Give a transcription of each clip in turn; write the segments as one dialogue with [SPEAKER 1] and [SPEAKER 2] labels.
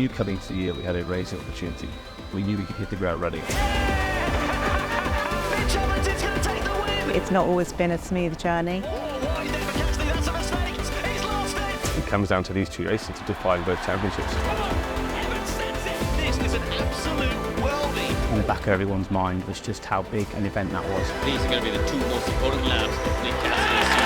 [SPEAKER 1] knew coming into the year we had a racing opportunity. We knew we could hit the ground running.
[SPEAKER 2] It's not always been a smooth journey.
[SPEAKER 1] It comes down to these two races to define both championships.
[SPEAKER 3] This is an absolute worldie.
[SPEAKER 4] In the back of everyone's mind was just how big an event that was.
[SPEAKER 3] These are going to be the two most important laps of Nick Cassidy's season.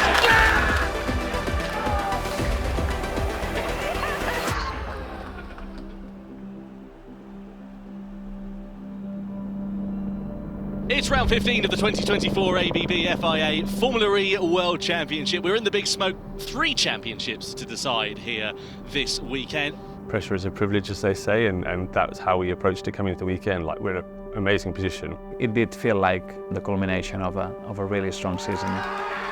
[SPEAKER 3] It's round 15 of the 2024 ABB FIA Formula E World Championship. We're in the big smoke. 3 championships to decide here this weekend.
[SPEAKER 1] Pressure is a privilege, as they say, and that's how we approached it coming into the weekend. Like, we're in an amazing position.
[SPEAKER 4] It did feel like the culmination of a really strong season.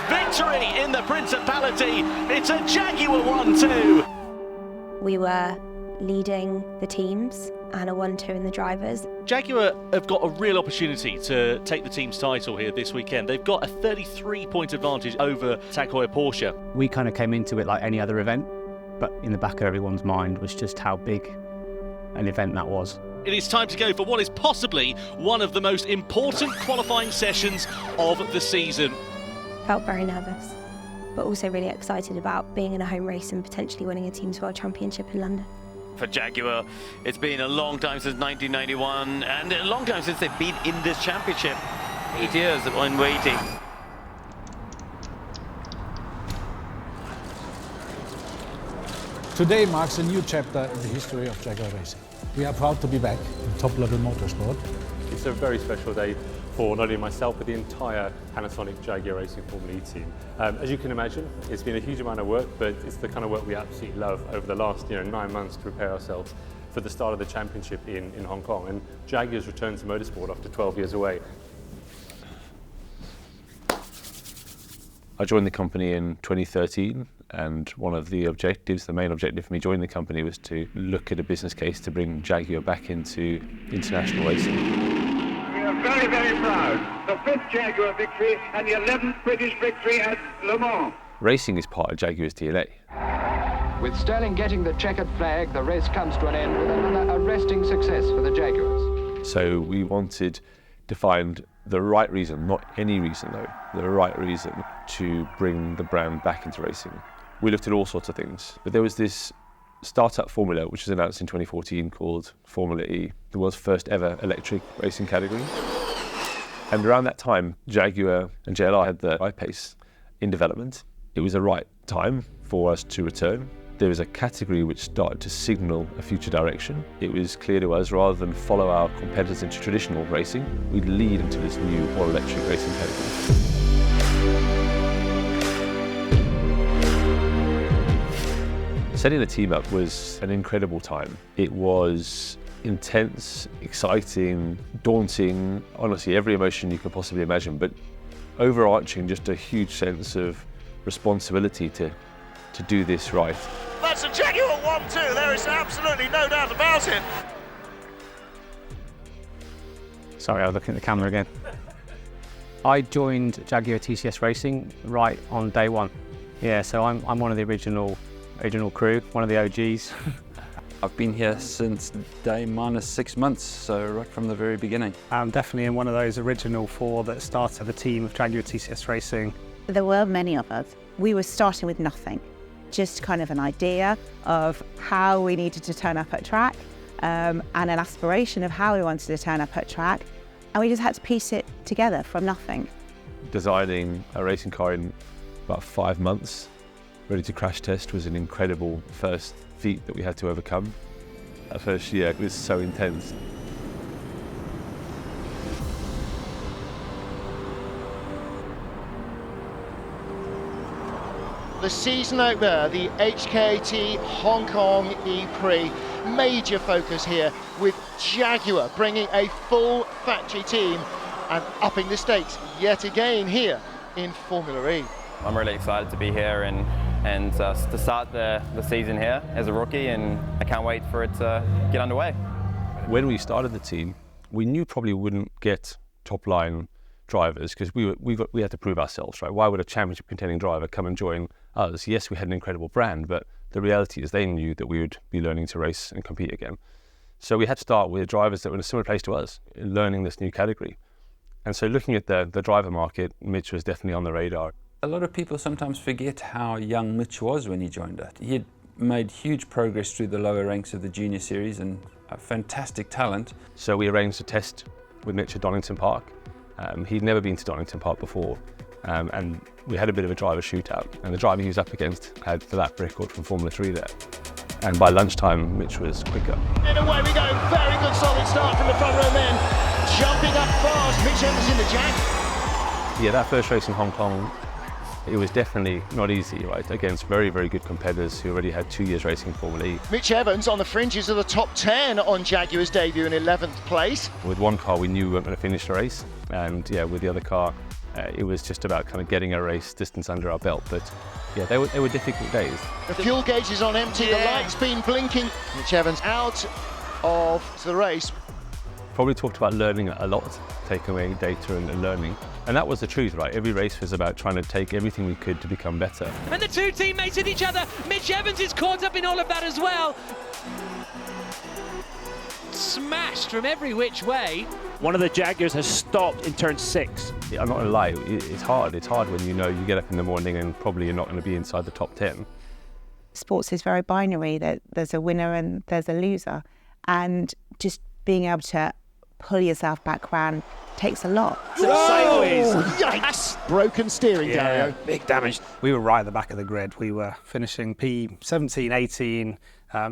[SPEAKER 3] Victory in the Principality. It's a Jaguar 1-2.
[SPEAKER 5] We were leading the teams and a 1-2 in the drivers.
[SPEAKER 3] Jaguar have got a real opportunity to take the team's title here this weekend. They've got a 33-point advantage over Tag Heuer Porsche.
[SPEAKER 4] We kind of came into it like any other event, but in the back of everyone's mind was just how big an event that was.
[SPEAKER 3] It is time to go for what is possibly one of the most important qualifying sessions of the season.
[SPEAKER 5] Felt very nervous, but also really excited about being in a home race and potentially winning a Teams World Championship in London.
[SPEAKER 6] For Jaguar, it's been a long time since 1991 and a long time since they've been in this championship. 8 years in waiting.
[SPEAKER 7] Today marks a new chapter in the history of Jaguar racing. We are proud to be back in top-level motorsport.
[SPEAKER 1] It's a very special day for not only myself, but the entire Panasonic Jaguar Racing Formula E team. As you can imagine, it's been a huge amount of work, but it's the kind of work we absolutely love over the last 9 months to prepare ourselves for the start of the championship in Hong Kong. And Jaguar's returned to motorsport after 12 years away. I joined the company in 2013, and one of the objectives, the main objective for me joining the company, was to look at a business case to bring Jaguar back into international racing.
[SPEAKER 8] We are very, very proud. The 5th Jaguar victory and the 11th British victory at Le Mans.
[SPEAKER 1] Racing is part of Jaguar's DNA.
[SPEAKER 9] With Sterling getting the checkered flag, the race comes to an end with another arresting success for the Jaguars.
[SPEAKER 1] So we wanted to find the right reason, not any reason though, the right reason to bring the brand back into racing. We looked at all sorts of things, but there was this startup formula which was announced in 2014 called Formula E, the world's first ever electric racing category. And around that time, Jaguar and JLR had the I-Pace in development. It was the right time for us to return. There was a category which started to signal a future direction. It was clear to us, rather than follow our competitors into traditional racing, we'd lead into this new all-electric racing category. Setting the team up was an incredible time. It was intense, exciting, daunting, honestly every emotion you could possibly imagine, but overarching just a huge sense of responsibility to do this right.
[SPEAKER 3] That's a Jaguar 1-2, there is absolutely no doubt about it.
[SPEAKER 4] Sorry, I was looking at the camera again. I joined Jaguar TCS Racing right on day one. Yeah, so I'm one of the original crew, one of the OGs.
[SPEAKER 10] I've been here since day minus 6 months, so right from the very beginning.
[SPEAKER 4] I'm definitely in one of those original 4 that started the team of Jaguar TCS Racing.
[SPEAKER 2] There were many of us. We were starting with nothing, just kind of an idea of how we needed to turn up at track and an aspiration of how we wanted to turn up at track, and we just had to piece it together from nothing.
[SPEAKER 1] Designing a racing car in about 5 months, ready to crash test, was an incredible first feat that we had to overcome. That first year was so intense.
[SPEAKER 11] The season opener, the HKT Hong Kong E-Prix, major focus here with Jaguar bringing a full factory team and upping the stakes yet again here in Formula E.
[SPEAKER 6] I'm really excited to be here and to start the season here as a rookie, and I can't wait for it to get underway.
[SPEAKER 1] When we started the team, we knew probably wouldn't get top line drivers because we had to prove ourselves, right? Why would a championship contending driver come and join us? Yes, we had an incredible brand, but the reality is they knew that we would be learning to race and compete again. So we had to start with drivers that were in a similar place to us, learning this new category. And so looking at the driver market, Mitch was definitely on the radar.
[SPEAKER 10] A lot of people sometimes forget how young Mitch was when he joined it. He had made huge progress through the lower ranks of the junior series and a fantastic talent.
[SPEAKER 1] So we arranged a test with Mitch at Donington Park. He'd never been to Donington Park before, and we had a bit of a driver shootout, and the driver he was up against had the lap record from Formula 3 there. And by lunchtime, Mitch was quicker.
[SPEAKER 11] And away we go, very good solid start from the front row men. Jumping up fast, Mitch Evans in the Jag.
[SPEAKER 1] Yeah, that first race in Hong Kong, it was definitely not easy, right, against very, very good competitors who already had 2 years racing Formula E.
[SPEAKER 11] Mitch Evans on the fringes of the top 10 on Jaguar's debut in 11th place.
[SPEAKER 1] With one car, we knew we weren't going to finish the race, and yeah, with the other car, it was just about kind of getting a race distance under our belt. But yeah, they were difficult days.
[SPEAKER 11] The fuel gauge is on empty, the light's been blinking. Mitch Evans out of the race.
[SPEAKER 1] Probably talked about learning a lot, taking away data and learning. And that was the truth, right? Every race was about trying to take everything we could to become better.
[SPEAKER 12] And the two teammates hit each other. Mitch Evans is caught up in all of that as well. Smashed from every which way.
[SPEAKER 13] One of the Jaguars has stopped in turn 6.
[SPEAKER 1] I'm not going to lie, it's hard. It's hard when you know you get up in the morning and probably you're not going to be inside the top 10.
[SPEAKER 2] Sports is very binary, that there's a winner and there's a loser. And just being able to pull yourself back round takes a lot.
[SPEAKER 13] Sideways.
[SPEAKER 11] Yikes! Broken steering, Dario.
[SPEAKER 13] Big damage.
[SPEAKER 14] We were right at the back of the grid. We were finishing P17, 18,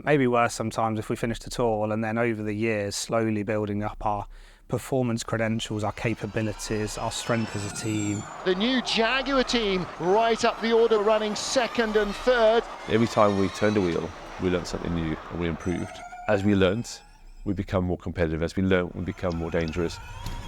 [SPEAKER 14] maybe worse sometimes if we finished at all. And then over the years, slowly building up our performance credentials, our capabilities, our strength as a team.
[SPEAKER 11] The new Jaguar team right up the order, running second and third.
[SPEAKER 1] Every time we turned a wheel, we learned something new and we improved. As we learned, we become more competitive. As we learn, we become more dangerous.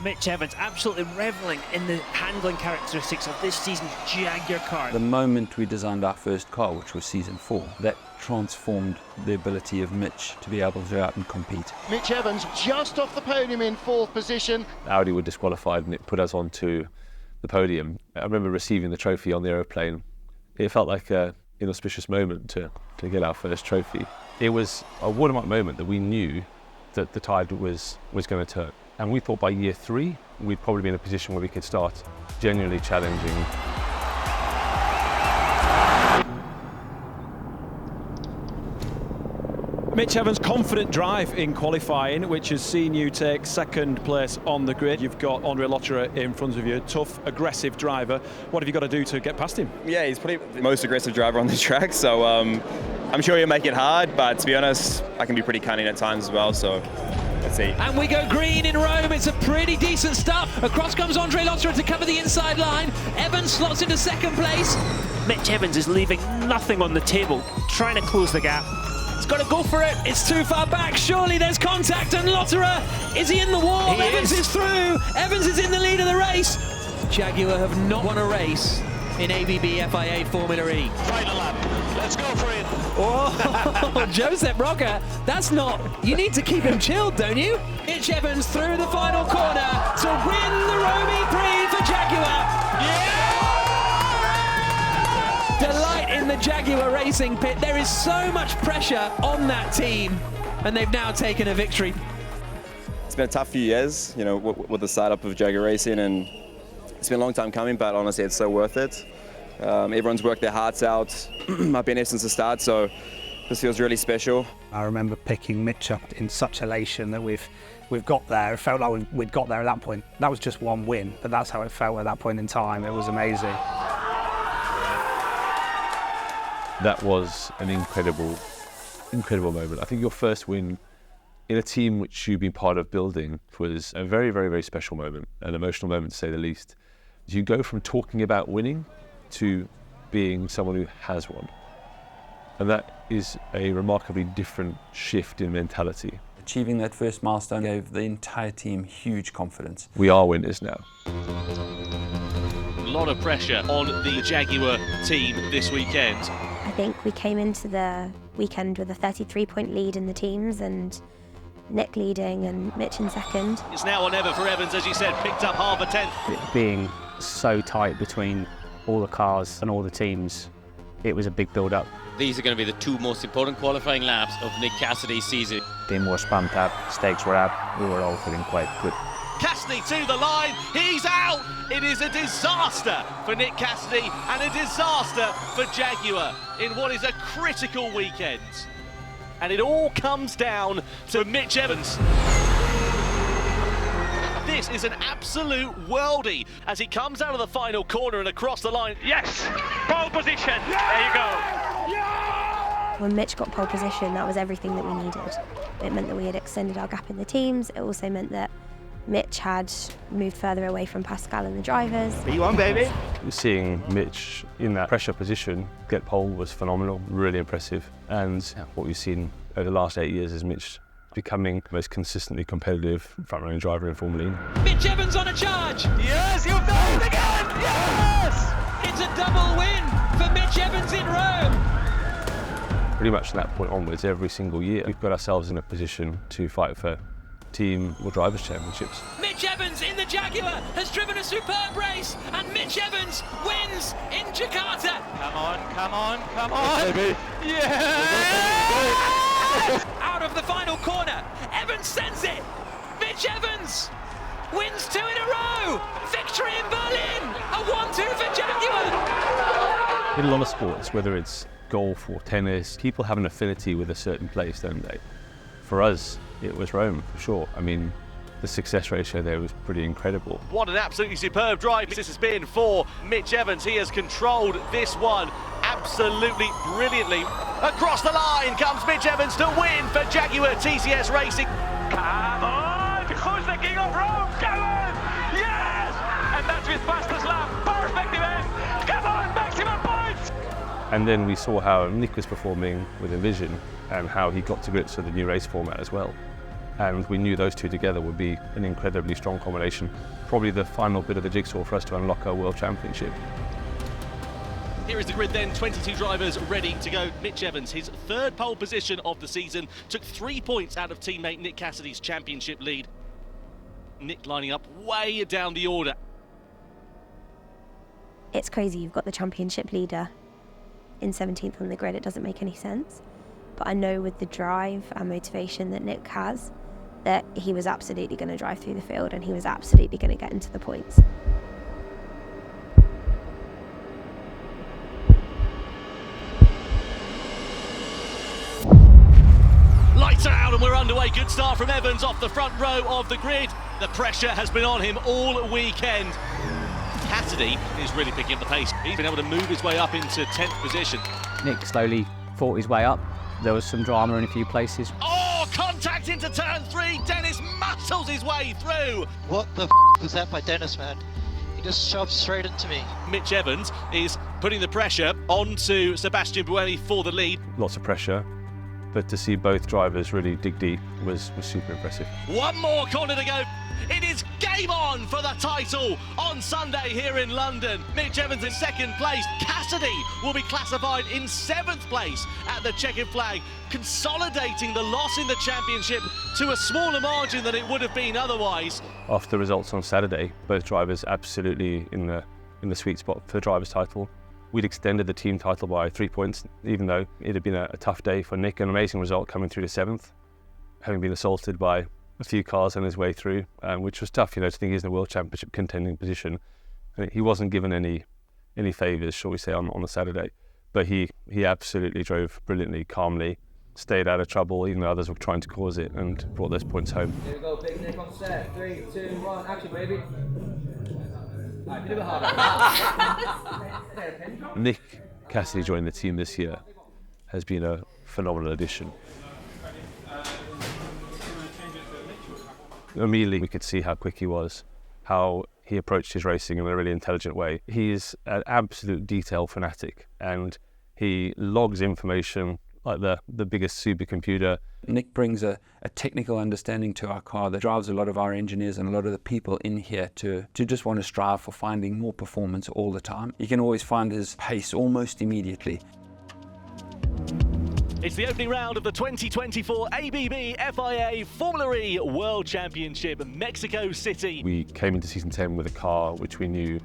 [SPEAKER 13] Mitch Evans absolutely revelling in the handling characteristics of this season's Jaguar car.
[SPEAKER 10] The moment we designed our first car, which was season 4, that transformed the ability of Mitch to be able to go out and compete.
[SPEAKER 11] Mitch Evans just off the podium in 4th position.
[SPEAKER 1] Audi were disqualified and it put us onto the podium. I remember receiving the trophy on the aeroplane. It felt like an inauspicious moment to get our first trophy. It was a watermark moment that we knew that the tide was going to turn. And we thought by year 3, we'd probably be in a position where we could start genuinely challenging.
[SPEAKER 15] Mitch Evans' confident drive in qualifying, which has seen you take second place on the grid. You've got Andre Lotterer in front of you, tough, aggressive driver. What have you got to do to get past him?
[SPEAKER 16] Yeah, he's probably the most aggressive driver on the track, so I'm sure he'll make it hard, but to be honest, I can be pretty cunning at times as well, so let's see.
[SPEAKER 12] And we go green in Rome. It's a pretty decent start. Across comes Andre Lotterer to cover the inside line. Evans slots into second place.
[SPEAKER 13] Mitch Evans is leaving nothing on the table, trying to close the gap.
[SPEAKER 12] He's got to go for it. It's too far back. Surely there's contact. And Lotterer, is he in the wall? Evans is through. Evans is in the lead of the race. Jaguar have not won a race in ABB FIA Formula E.
[SPEAKER 17] Final lap. Let's go for it.
[SPEAKER 12] Oh, Joseph Rocker, that's not... You need to keep him chilled, don't you? Mitch Evans through the final corner to win the Rome E-Prix for Jaguar. Yeah! Delight in the Jaguar racing pit. There is so much pressure on that team, and they've now taken a victory.
[SPEAKER 16] It's been a tough few years, you know, with the startup of Jaguar Racing, and it's been a long time coming, but honestly, it's so worth it. Everyone's worked their hearts out. I've been here since the start, so this feels really special.
[SPEAKER 14] I remember picking Mitch up in such elation that we've got there. It felt like we'd got there at that point. That was just one win, but that's how it felt at that point in time. It was amazing.
[SPEAKER 1] That was an incredible moment. I think your first win in a team which you've been part of building was a very, very, very special moment, an emotional moment to say the least. You go from talking about winning to being someone who has won. And that is a remarkably different shift in mentality.
[SPEAKER 10] Achieving that first milestone gave the entire team huge confidence.
[SPEAKER 1] We are winners now.
[SPEAKER 3] A lot of pressure on the Jaguar team this weekend.
[SPEAKER 5] I think we came into the weekend with a 33-point lead in the teams, and Nick leading and Mitch in second.
[SPEAKER 3] It's now or never for Evans, as you said, picked up half a tenth.
[SPEAKER 4] It being so tight between all the cars and all the teams, it was a big build-up.
[SPEAKER 6] These are going to be the two most important qualifying laps of Nick Cassidy's season.
[SPEAKER 4] Team was pumped up, stakes were up, we were all feeling quite good.
[SPEAKER 3] Cassidy to the line, he's out! It is a disaster for Nick Cassidy and a disaster for Jaguar in what is a critical weekend. And it all comes down to Mitch Evans. This is an absolute worldie as he comes out of the final corner and across the line.
[SPEAKER 17] Yes! Pole position! There you go!
[SPEAKER 5] When Mitch got pole position, that was everything that we needed. It meant that we had extended our gap in the teams. It also meant that Mitch had moved further away from Pascal and the drivers.
[SPEAKER 11] B1, baby!
[SPEAKER 1] Seeing Mitch in that pressure position get pole was phenomenal, really impressive. And what we've seen over the last 8 years is Mitch becoming the most consistently competitive front-running driver in Formula E.
[SPEAKER 12] Mitch Evans on a charge!
[SPEAKER 17] Yes, you've done it again! Yes!
[SPEAKER 12] It's a double win for Mitch Evans in Rome!
[SPEAKER 1] Pretty much from that point onwards, every single year, we've got ourselves in a position to fight for team or drivers' championships.
[SPEAKER 12] Mitch Evans in the Jaguar has driven a superb race, and Mitch Evans wins in Jakarta.
[SPEAKER 17] Come on, come on, come on!
[SPEAKER 11] Baby.
[SPEAKER 17] Yeah!
[SPEAKER 12] Out of the final corner, Evans sends it. Mitch Evans wins 2 in a row. Victory in Berlin. A 1-2 for Jaguar.
[SPEAKER 1] In a lot of sports, whether it's golf or tennis, people have an affinity with a certain place, don't they? For us, it was Rome, for sure. I mean, the success ratio there was pretty incredible.
[SPEAKER 3] What an absolutely superb drive this has been for Mitch Evans. He has controlled this one absolutely brilliantly. Across the line comes Mitch Evans to win for Jaguar TCS Racing.
[SPEAKER 17] Come on! Who's the king of Rome? Come on! Yes! And that's his fastest lap. Perfect event! Come on, maximum points!
[SPEAKER 1] And then we saw how Nick was performing with Envision and how he got to grips with the new race format as well. And we knew those two together would be an incredibly strong combination. Probably the final bit of the jigsaw for us to unlock our World Championship.
[SPEAKER 3] Here is the grid then, 22 drivers ready to go. Mitch Evans, his 3rd pole position of the season, took 3 points out of teammate Nick Cassidy's championship lead. Nick lining up way down the order.
[SPEAKER 5] It's crazy, you've got the championship leader in 17th on the grid. It doesn't make any sense. But I know with the drive and motivation that Nick has, that he was absolutely going to drive through the field and he was absolutely going to get into the points.
[SPEAKER 3] Lights are out and we're underway. Good start from Evans off the front row of the grid. The pressure has been on him all weekend. Cassidy is really picking up the pace. He's been able to move his way up into 10th position.
[SPEAKER 4] Nick slowly fought his way up. There was some drama in a few places.
[SPEAKER 3] Oh, contact into turn 3. Dennis muscles his way through.
[SPEAKER 18] What the was that by Dennis, man? He just shoved straight into me.
[SPEAKER 3] Mitch Evans is putting the pressure onto Sebastian Buemi for the lead.
[SPEAKER 1] Lots of pressure, but to see both drivers really dig deep was super impressive.
[SPEAKER 3] One more corner to go. It is game on for the title on Sunday here in London. Mitch Evans in 2nd place. Cassidy will be classified in 7th place at the checkered flag, consolidating the loss in the championship to a smaller margin than it would have been otherwise.
[SPEAKER 1] After the results on Saturday, both drivers absolutely in the sweet spot for the drivers' title. We'd extended the team title by 3 points, even though it had been a tough day for Nick. An amazing result coming through to 7th, having been assaulted by a few cars on his way through, which was tough, to think he's in a World Championship contending position. And he wasn't given any favours, shall we say, on the Saturday. But he absolutely drove brilliantly, calmly, stayed out of trouble, even though others were trying to cause it, and brought those points home.
[SPEAKER 19] Here we go, big Nick on set. 3, 2, 1, action, baby. Right, a bit harder.
[SPEAKER 1] Nick Cassidy joining the team this year has been a phenomenal addition. Immediately we could see how quick he was, how he approached his racing in a really intelligent way. He's an absolute detail fanatic and he logs information like the biggest supercomputer.
[SPEAKER 10] Nick brings a technical understanding to our car that drives a lot of our engineers and a lot of the people in here to just want to strive for finding more performance all the time. You can always find his pace almost immediately.
[SPEAKER 3] It's the opening round of the 2024 ABB FIA Formula E World Championship, Mexico City.
[SPEAKER 1] We came into season 10 with a car which we knew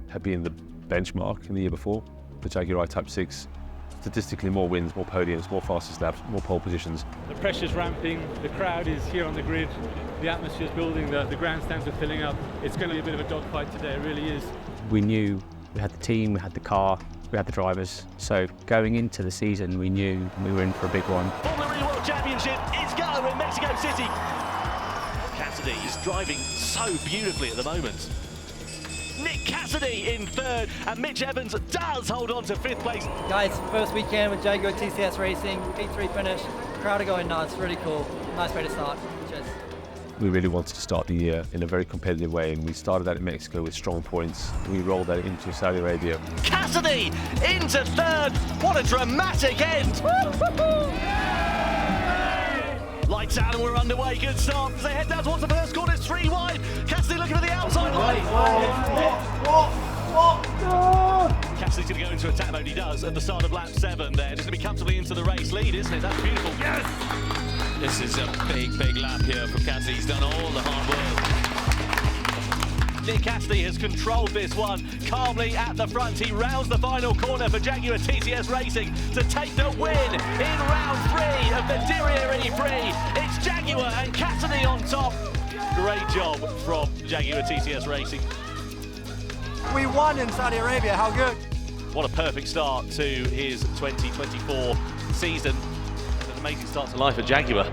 [SPEAKER 1] had been the benchmark in the year before, the Jaguar Type 6 statistically more wins, more podiums, more fastest laps, more pole positions.
[SPEAKER 20] The pressure's ramping, the crowd is here on the grid, the atmosphere's building, the grandstands are filling up. It's going to be a bit of a dogfight today, it really is.
[SPEAKER 4] We knew we had the team, we had the car, we had the drivers. So going into the season, we knew we were in for a big one.
[SPEAKER 3] Formula World Championship is go in Mexico City. Cassidy is driving so beautifully at the moment. Nick Cassidy in third, and Mitch Evans does hold on to fifth place.
[SPEAKER 19] Guys, first weekend with Jaguar TCS Racing, P3 finish. Crowd are going nuts, really cool. Nice way to start. Cheers.
[SPEAKER 1] We really wanted to start the year in a very competitive way, and we started out in Mexico with strong points. We rolled that into Saudi Arabia.
[SPEAKER 3] Cassidy into third. What a dramatic end. Lights out and we're underway. Good start as they head down towards the first corner. It's 3 wide. Cassidy looking for the outside line. Cassidy's going to go into attack mode. He does at the start of lap 7 there. Just going to be comfortably into the race lead, isn't it? That's beautiful. Yes!
[SPEAKER 6] This is a big lap here from Cassidy. He's done all the hard work.
[SPEAKER 3] Nick Cassidy has controlled this one calmly at the front. He rounds the final corner for Jaguar TCS Racing to take the win in round 3 of the Diriyah E-Prix. It's Jaguar and Cassidy on top. Great job from Jaguar TCS Racing.
[SPEAKER 19] We won in Saudi Arabia, how good?
[SPEAKER 3] What a perfect start to his 2024 season. An amazing start to life at Jaguar.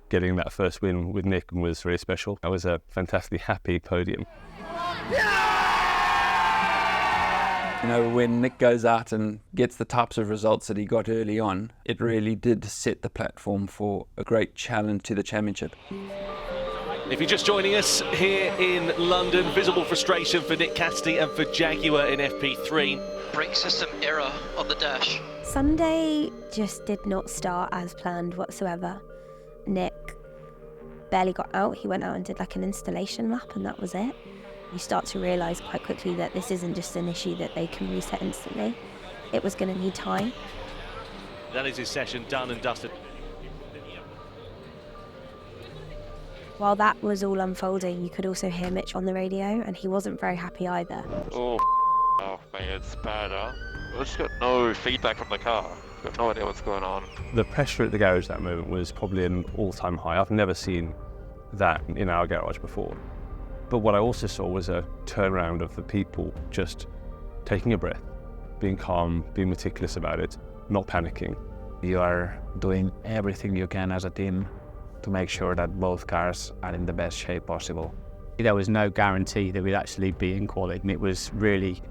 [SPEAKER 1] Getting that first win with Nick was really special. That was a fantastically happy podium.
[SPEAKER 10] You know, when Nick goes out and gets the types of results that he got early on, it really did set the platform for a great challenge to the championship.
[SPEAKER 3] If you're just joining us here in London, visible frustration for Nick Cassidy and for Jaguar in FP3.
[SPEAKER 18] Brake system error on the dash.
[SPEAKER 5] Sunday just did not start as planned whatsoever. Nick barely got out. He went out and did like an installation lap and that was it. You start to realise quite quickly that this isn't just an issue that they can reset instantly. It was going to need time.
[SPEAKER 3] That is his session done and dusted.
[SPEAKER 5] While that was all unfolding, you could also hear Mitch on the radio and he wasn't very happy either.
[SPEAKER 21] Oh man, it's bad, huh? I just got no feedback from the car. Got no idea what's going on.
[SPEAKER 1] The pressure at the garage at that moment was probably an all-time high. I've never seen that in our garage before. But what I also saw was a turnaround of the people just taking a breath, being calm, being meticulous about it, not panicking.
[SPEAKER 22] You are doing everything you can as a team to make sure that both cars are in the best shape possible.
[SPEAKER 4] There was no guarantee that we'd actually be in quality, and it was really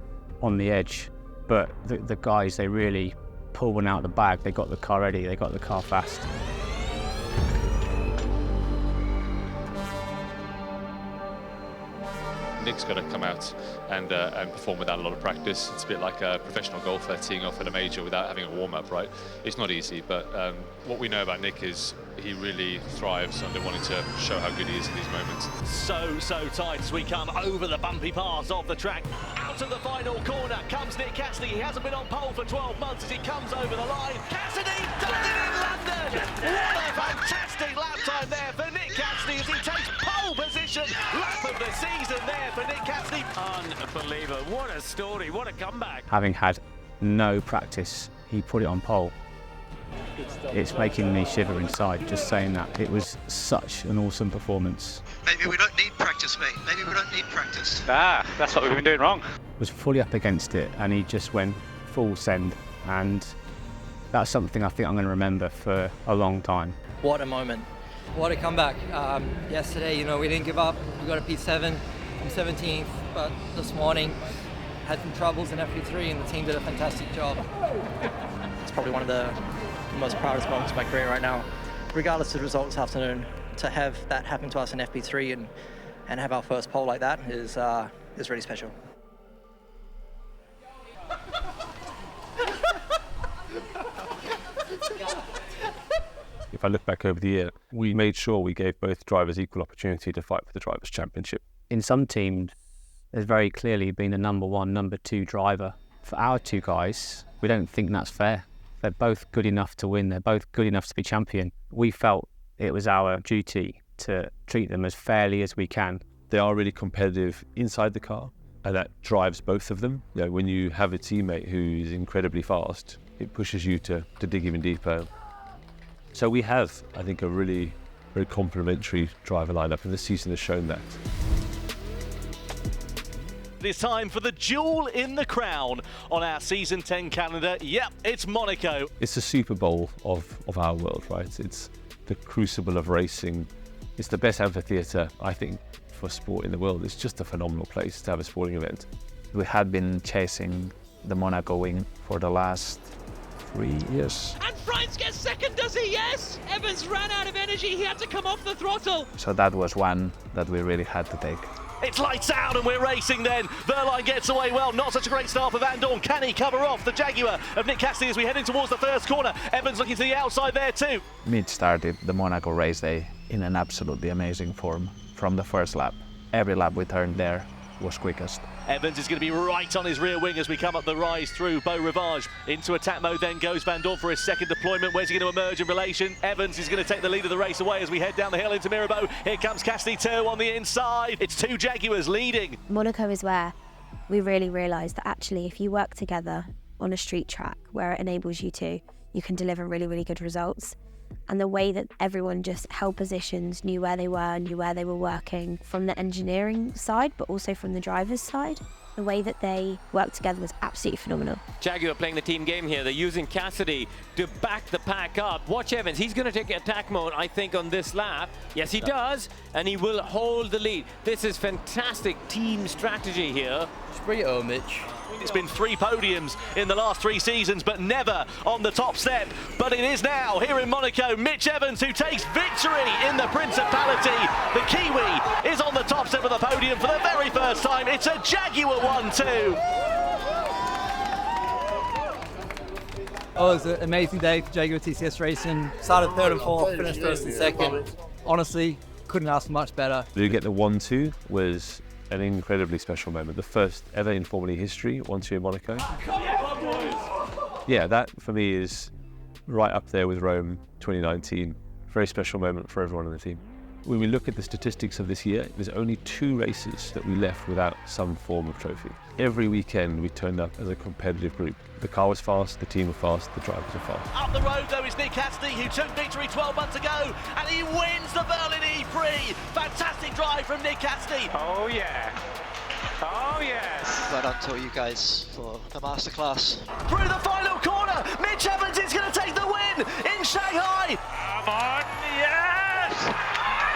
[SPEAKER 4] on the edge. But the guys, they really pulled one out of the bag. They got the car ready, they got the car fast.
[SPEAKER 23] Nick's got to come out and perform without a lot of practice. It's a bit like a professional golfer teeing off at a major without having a warm-up, right? It's not easy, but what we know about Nick is he really thrives under wanting to show how good he is in these moments.
[SPEAKER 3] So tight as we come over the bumpy parts of the track. Out of the final corner comes Nick Cassidy. He hasn't been on pole for 12 months as he comes over the line. Cassidy does it in London! What a fantastic lap time there for Nick Cassidy as he takes pole position. Lap of the season there for Nick Cassidy.
[SPEAKER 6] Unbelievable. What a story. What a comeback.
[SPEAKER 4] Having had no practice, he put it on pole. It's making me shiver inside just saying that. It was such an awesome performance.
[SPEAKER 18] Maybe we don't need practice, mate. Maybe we don't need practice.
[SPEAKER 21] That's what we've been doing wrong.
[SPEAKER 4] Was fully up against it and he just went full send, and that's something I think I'm going to remember for a long time.
[SPEAKER 19] What a moment. What a comeback. Yesterday, we didn't give up. We got a P7 from 17th, but this morning had some troubles in FP3 and the team did a fantastic job. It's probably one of the most proudest moments of my career right now. Regardless of the result this afternoon, to have that happen to us in FP3 and have our first pole like that is really special.
[SPEAKER 1] If I look back over the year, we made sure we gave both drivers equal opportunity to fight for the Drivers' Championship.
[SPEAKER 4] In some teams, there's very clearly been a number 1, number 2 driver. For our two guys, we don't think that's fair. They're both good enough to win. They're both good enough to be champion. We felt it was our duty to treat them as fairly as we can.
[SPEAKER 1] They are really competitive inside the car, and that drives both of them. You know, when you have a teammate who's incredibly fast, it pushes you to dig even deeper. So we have, I think, a really very complementary driver lineup, and this season has shown that.
[SPEAKER 3] It's time for the jewel in the crown on our season 10 calendar. Yep, it's Monaco.
[SPEAKER 1] It's the Super Bowl of our world, right? It's the crucible of racing. It's the best amphitheatre, I think, for sport in the world. It's just a phenomenal place to have a sporting event.
[SPEAKER 22] We had been chasing the Monaco wing for the last 3 years.
[SPEAKER 12] And Franz gets second, does he? Yes! Evans ran out of energy, he had to come off the throttle.
[SPEAKER 22] So that was one that we really had to take.
[SPEAKER 3] It's lights out and we're racing then. Verline gets away well. Not such a great start for Van Dorn. Can he cover off the Jaguar of Nick Cassidy as we head in towards the first corner? Evans looking to the outside there too.
[SPEAKER 22] Mitch started the Monaco race day in an absolutely amazing form from the first lap. Every lap we turned there was quickest.
[SPEAKER 3] Evans is going to be right on his rear wing as we come up the rise through Beau Rivage. Into attack mode then goes Van Dorn for his second deployment. Where's he going to emerge in relation? Evans is going to take the lead of the race away as we head down the hill into Mirabeau. Here comes Cassidy too on the inside. It's two Jaguars leading.
[SPEAKER 5] Monaco is where we really realised that actually if you work together on a street track where it enables you to, you can deliver really, really good results. And the way that everyone just held positions, knew where they were working from the engineering side, but also from the driver's side. The way that they worked together was absolutely phenomenal.
[SPEAKER 6] Jaguar playing the team game here. They're using Cassidy to back the pack up. Watch Evans. He's going to take attack mode, I think, on this lap. Yes, he does. And he will hold the lead. This is fantastic team strategy here.
[SPEAKER 19] Sprito, Mitch.
[SPEAKER 3] It's been 3 podiums in the last 3 seasons, but never on the top step. But it is now, here in Monaco, Mitch Evans who takes victory in the Principality. The Kiwi is on the top step of the podium for the very first time. It's a Jaguar 1-2.
[SPEAKER 19] Oh, it was an amazing day for Jaguar TCS Racing. Started third and fourth, finished first and second. Honestly, couldn't ask for much better.
[SPEAKER 1] To get the 1-2 was an incredibly special moment. The first ever in Formula E history, 1-2 in Monaco. Yeah, that for me is right up there with Rome 2019. Very special moment for everyone on the team. When we look at the statistics of this year, there's only 2 races that we left without some form of trophy. Every weekend we turned up as a competitive group. The car was fast, the team were fast, the drivers were fast.
[SPEAKER 3] Up the road though is Nick Cassidy, who took victory 12 months ago, and he wins the Berlin E-Prix. Fantastic drive from Nick Cassidy.
[SPEAKER 17] Oh yeah. Oh yes.
[SPEAKER 18] Well done to all you guys for the masterclass.
[SPEAKER 3] Through the final corner, Mitch Evans is going to take the win in Shanghai.
[SPEAKER 17] Come on, yes!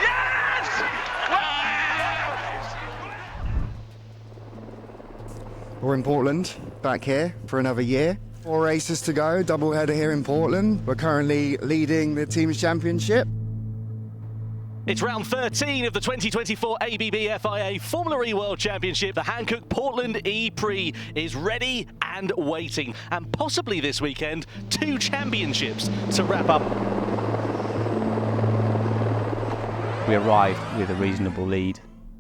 [SPEAKER 17] Yes!
[SPEAKER 7] We're in Portland, back here for another year. 4 races to go, double header here in Portland. We're currently leading the team's championship.
[SPEAKER 3] It's round 13 of the 2024 ABB FIA Formula E World Championship. The Hankook Portland E-Prix is ready and waiting. And possibly this weekend, 2 championships to wrap up.
[SPEAKER 4] We arrived with a reasonable lead.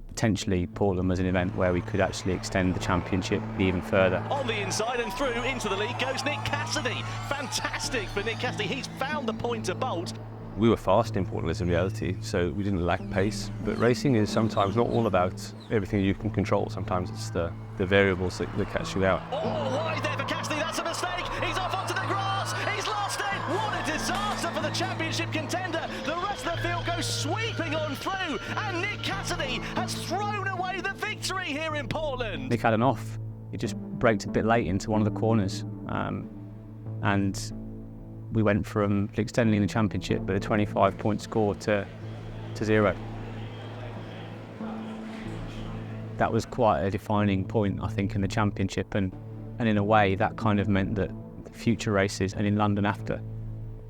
[SPEAKER 4] Potentially Portland was an event where we could actually extend the championship even further.
[SPEAKER 3] On the inside and through into the lead goes Nick Cassidy. Fantastic for Nick Cassidy. He's found the point to bolt.
[SPEAKER 1] We were fast in Portland as in reality, so we didn't lack pace. But racing is sometimes not all about everything you can control. Sometimes it's the variables that catch you out.
[SPEAKER 3] Oh, wide there for Cassidy. That's a mistake. He's off onto the grass. He's lost it. What a disaster for the championship contender. The rest of the field goes sweeping on through, and Nick Cassidy has thrown away the victory here in Portland.
[SPEAKER 4] Nick had an off. He just braked a bit late into one of the corners, and we went from extending the championship with a 25-point score to 0. That was quite a defining point, I think, in the championship, and in a way that kind of meant that future races and in London after,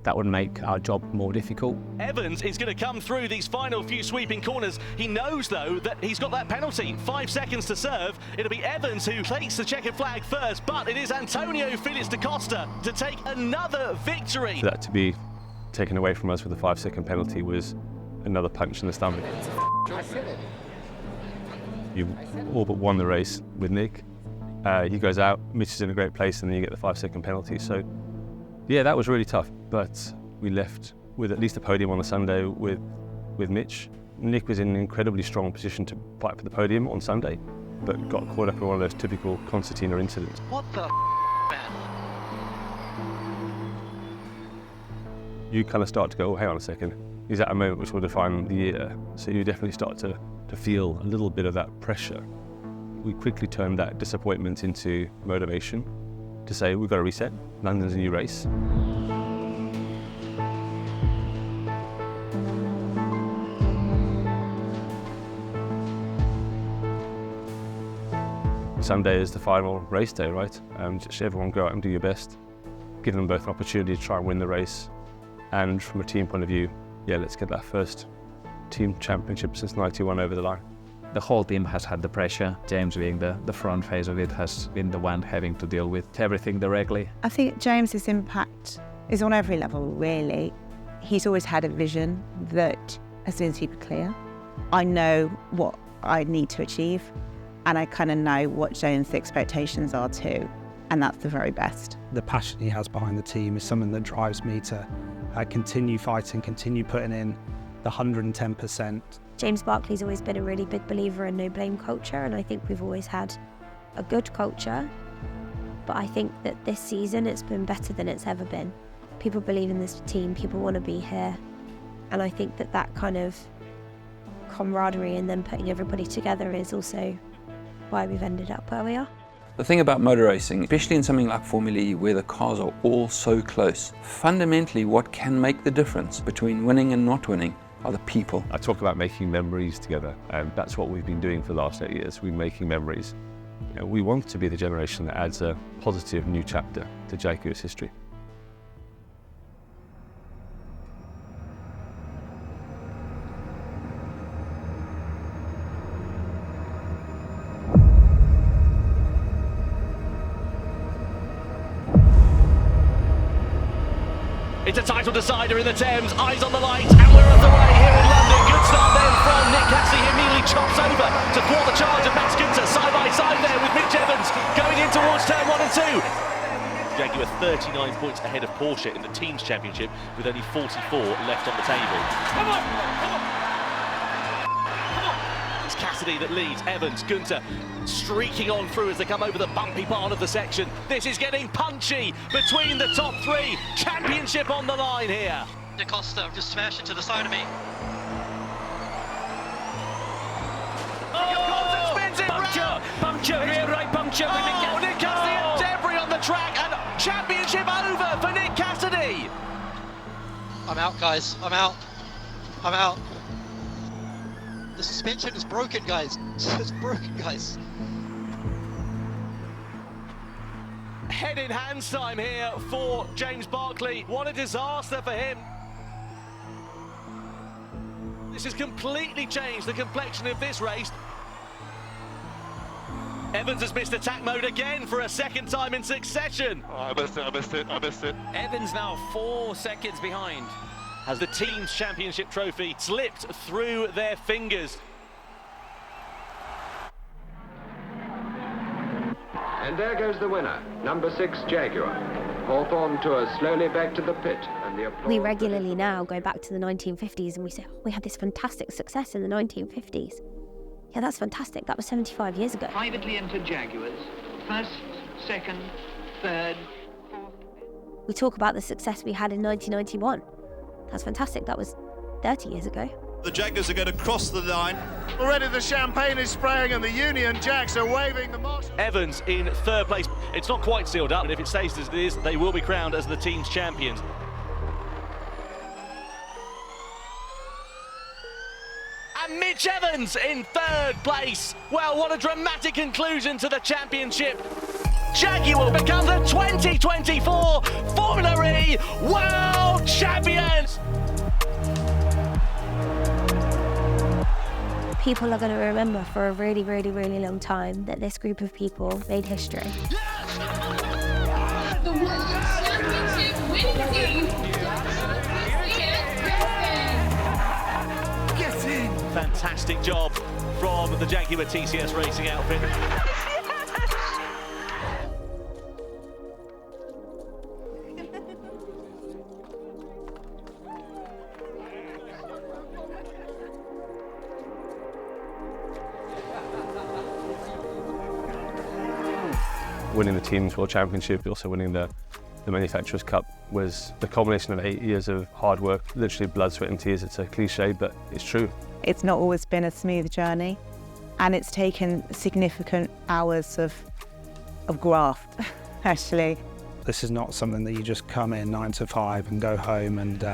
[SPEAKER 4] that would make our job more difficult.
[SPEAKER 3] Evans is going to come through these final few sweeping corners. He knows, though, that he's got that penalty. 5 seconds to serve. It'll be Evans who takes the checkered flag first, but it is Antonio Felix da Costa to take another victory.
[SPEAKER 1] For that to be taken away from us with a 5-second penalty was another punch in the stomach. You all but won the race with Nick. He goes out, Mitch is in a great place, and then you get the 5-second penalty. So, yeah, that was really tough, but we left with at least a podium on the Sunday with Mitch. Nick was in an incredibly strong position to fight for the podium on Sunday. but got caught up in one of those typical concertina incidents.
[SPEAKER 3] What the man?
[SPEAKER 1] You kind of start to go, oh, hang on a second, is that a moment which will define the year? So you definitely start to feel a little bit of that pressure. We quickly turned that disappointment into motivation to say, we've got to reset, London's a new race. Sunday is the final race day, right? Just everyone go out and do your best. Give them both an opportunity to try and win the race. And from a team point of view, yeah, let's get that first team championship since '91 over the line.
[SPEAKER 22] The whole team has had the pressure. James, being the front face of it, has been the one having to deal with everything directly.
[SPEAKER 2] I think James's impact is on every level, really. He's always had a vision that has been super clear. I know what I need to achieve, and I kind of know what James' expectations are too, and that's the very best.
[SPEAKER 14] The passion he has behind the team is something that drives me to continue fighting, continue putting in the 110%.
[SPEAKER 5] James Barclay's always been a really big believer in no blame culture, and I think we've always had a good culture. But I think that this season it's been better than it's ever been. People believe in this team, people want to be here, and I think that that kind of camaraderie and then putting everybody together is also why we've ended up where we are.
[SPEAKER 10] The thing about motor racing, especially in something like Formula E where the cars are all so close, fundamentally what can make the difference between winning and not winning are the people.
[SPEAKER 1] I talk about making memories together, and that's what we've been doing for the last 8 years. We're making memories. You know, we want to be the generation that adds a positive new chapter to Jaguar's history.
[SPEAKER 3] It's a title decider in the Thames, eyes on the light, and we're on the way here in London. Good start then from Nick Cassidy, who immediately chops over to thwart the charge of Max Günther, side by side there with Mitch Evans going in towards turn 1 and 2. Jaguar 39 points ahead of Porsche in the Teams Championship with only 44 left on the table. Come on, come on. It's Cassidy that leads, Evans, Günther streaking on through as they come over the bumpy part of the section. This is getting punchy between the top three. Championship on the line here.
[SPEAKER 18] Da Costa just smashed into the side of me.
[SPEAKER 3] Oh, spins it round.
[SPEAKER 12] Puncture, rear right puncture.
[SPEAKER 3] Oh, Nick Cassidy and debris on the track, and championship over for Nick Cassidy.
[SPEAKER 18] I'm out, guys. I'm out. I'm out. The suspension is broken, guys. It's broken, guys.
[SPEAKER 3] Head in hands time here for James Barclay. What a disaster for him. This has completely changed the complexion of this race. Evans has missed attack mode again for a second time in succession.
[SPEAKER 21] Oh, I missed it.
[SPEAKER 6] Evans now 4 seconds behind.
[SPEAKER 3] Has the Teams Championship trophy slipped through their fingers.
[SPEAKER 8] And there goes the winner, number 6 Jaguar. Hawthorne tours slowly back to the pit, and the applause.
[SPEAKER 5] We regularly now go back to the 1950s and we say, oh, we had this fantastic success in the 1950s. Yeah, that's fantastic. That was 75 years ago.
[SPEAKER 9] Privately entered Jaguars, first, second, third, fourth.
[SPEAKER 5] We talk about the success we had in 1991. That's fantastic. That was 30 years ago.
[SPEAKER 24] The Jaguars are going to cross the line.
[SPEAKER 11] Already the champagne is spraying and the Union Jacks are waving the marshal.
[SPEAKER 3] Evans in third place. It's not quite sealed up, and if it stays as it is, they will be crowned as the Teams champions. And Mitch Evans in third place. Well, what a dramatic conclusion to the championship. Jaguar become the 2024 Formula E World Champions.
[SPEAKER 5] People are going to remember for a really, really, really long time that this group of people made history.
[SPEAKER 25] The World Championship winning team.
[SPEAKER 3] Get in! Fantastic job from the Jaguar TCS Racing outfit.
[SPEAKER 1] winning the Teams World Championship, also winning the Manufacturers' Cup was the culmination of 8 years of hard work, literally blood, sweat and tears. It's a cliche, but it's true.
[SPEAKER 2] It's not always been a smooth journey, and it's taken significant hours of graft, actually.
[SPEAKER 14] This is not something that you just come in 9 to 5 and go home and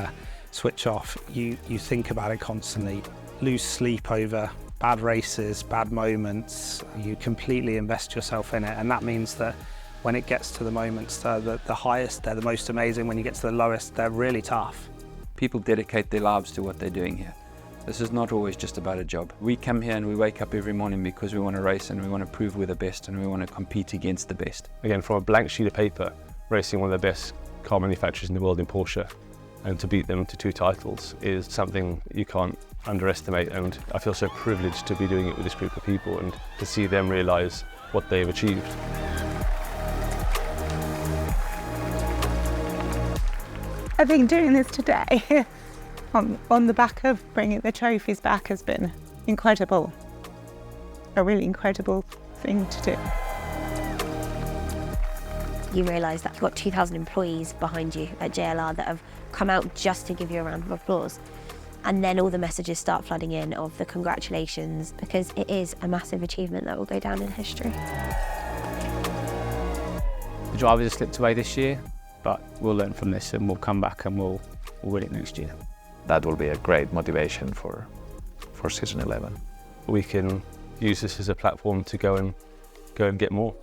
[SPEAKER 14] switch off. You think about it constantly, lose sleep over bad races, bad moments. You completely invest yourself in it, and that means that when it gets to the moments that are the highest, they're the most amazing. When you get to the lowest, they're really tough.
[SPEAKER 10] People dedicate their lives to what they're doing here. This is not always just about a job. We come here and we wake up every morning because we want to race and we want to prove we're the best and we want to compete against the best.
[SPEAKER 1] Again, from a blank sheet of paper, racing one of the best car manufacturers in the world in Porsche, and to beat them to 2 titles is something you can't underestimate, and I feel so privileged to be doing it with this group of people and to see them realise what they've achieved.
[SPEAKER 2] I think doing this today on the back of bringing the trophies back has been incredible. A really incredible thing to do.
[SPEAKER 5] You realise that you've got 2,000 employees behind you at JLR that have come out just to give you a round of applause. And then all the messages start flooding in of the congratulations, because it is a massive achievement that will go down in history.
[SPEAKER 4] The drivers have slipped away this year, but we'll learn from this and we'll come back and we'll win it next year.
[SPEAKER 22] That will be a great motivation for season 11.
[SPEAKER 1] We can use this as a platform to go and get more.